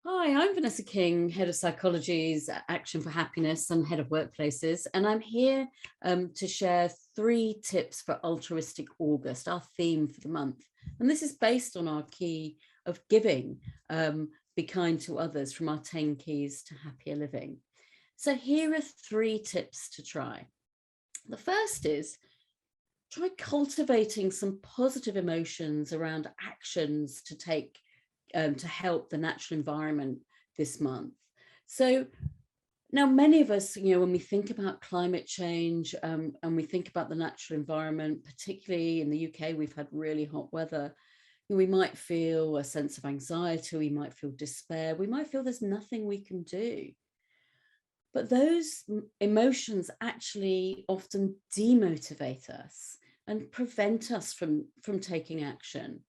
Hi, I'm Vanessa King, Head of Psychology's Action for Happiness and Head of Workplaces, and I'm here to share 3 tips for Altruistic August, our theme for the month. And this is based on our key of giving, be kind to others, from our 10 keys to happier living. So here are 3 tips to try. The first is try cultivating some positive emotions around actions to take to help the natural environment this month. So now many of us, when we think about climate change and we think about the natural environment, particularly in the UK, we've had really hot weather. We might feel a sense of anxiety, we might feel despair, we might feel there's nothing we can do. But those emotions actually often demotivate us and prevent us from taking action.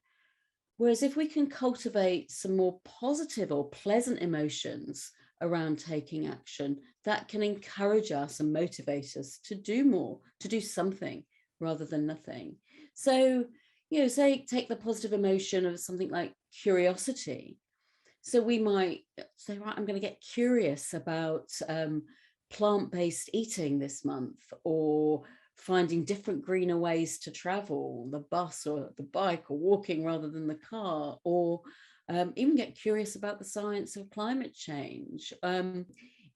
Whereas if we can cultivate some more positive or pleasant emotions around taking action, that can encourage us and motivate us to do more, to do something rather than nothing. So, say take the positive emotion of something like curiosity. So we might say, right, I'm going to get curious about plant-based eating this month, or finding different greener ways to travel, the bus or the bike or walking rather than the car, or even get curious about the science of climate change.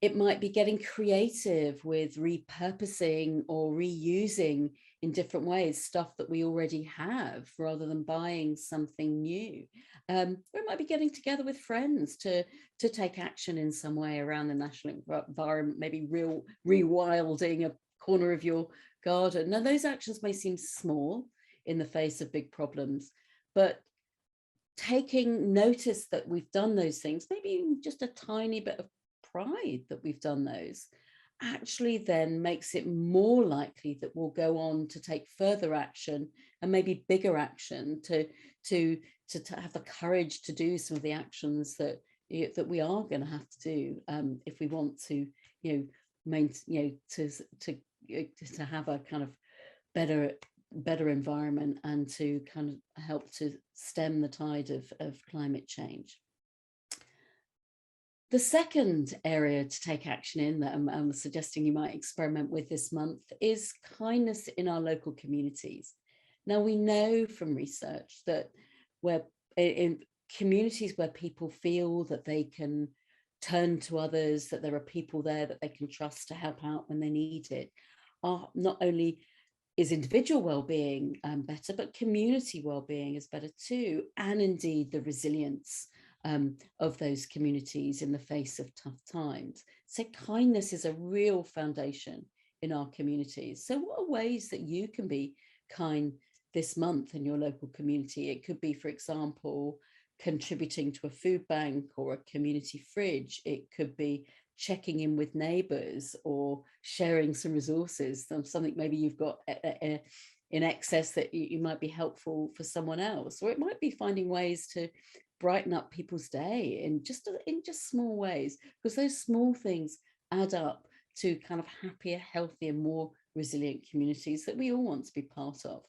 It might be getting creative with repurposing or reusing in different ways stuff that we already have rather than buying something new. Or it might be getting together with friends to take action in some way around the national environment, maybe rewilding a corner of your garden. Now, those actions may seem small in the face of big problems, but taking notice that we've done those things, maybe even just a tiny bit of pride that we've done those, actually then makes it more likely that we'll go on to take further action, and maybe bigger action, to have the courage to do some of the actions that we are going to have to do if we want to to have a kind of better environment, and to kind of help to stem the tide of climate change. The second area to take action in that I'm suggesting you might experiment with this month is kindness in our local communities. Now, we know from research that where in communities where people feel that they can turn to others, that there are people there that they can trust to help out when they need it, are not only is individual well-being better, but community well-being is better too, and indeed the resilience of those communities in the face of tough times. So kindness is a real foundation in our communities. So what are ways that you can be kind this month in your local community? It could be, for example, contributing to a food bank or a community fridge. It could be checking in with neighbours or sharing some resources, something maybe you've got in excess that you might be helpful for someone else. Or it might be finding ways to brighten up people's day in just small ways, because those small things add up to kind of happier, healthier, more resilient communities that we all want to be part of.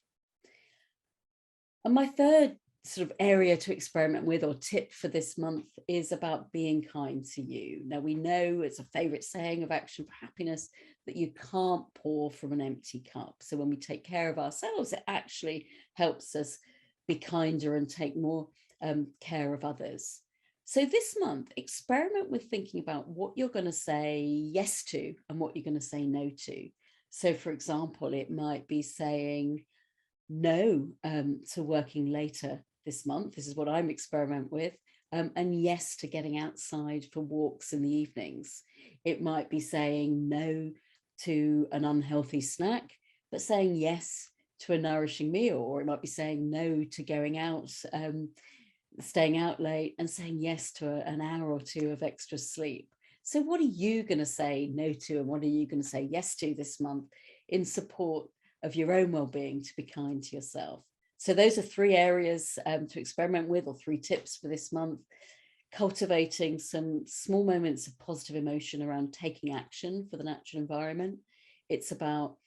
And my third sort of area to experiment with, or tip for this month, is about being kind to you. Now, we know it's a favorite saying of Action for Happiness that you can't pour from an empty cup. So when we take care of ourselves, it actually helps us be kinder and take more care of others. So this month, experiment with thinking about what you're going to say yes to and what you're going to say no to. So, for example, it might be saying no to working later this month. This is what I'm experimenting with. And yes to getting outside for walks in the evenings. It might be saying no to an unhealthy snack, but saying yes to a nourishing meal. Or it might be saying no to going out, staying out late, and saying yes to an hour or two of extra sleep. So what are you going to say no to, and what are you going to say yes to this month in support of your own well-being, to be kind to yourself? So those are 3 areas to experiment with, or 3 tips for this month. Cultivating some small moments of positive emotion around taking action for the natural environment. It's about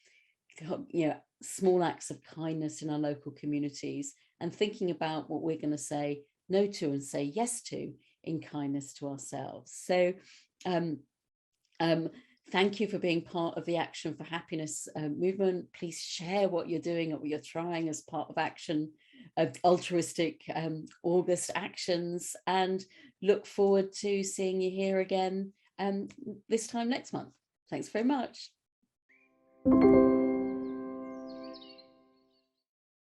small acts of kindness in our local communities, and thinking about what we're going to say no to and say yes to in kindness to ourselves. So thank you for being part of the Action for Happiness movement. Please share what you're doing or what you're trying as part of altruistic August actions, and look forward to seeing you here again this time next month. Thanks very much.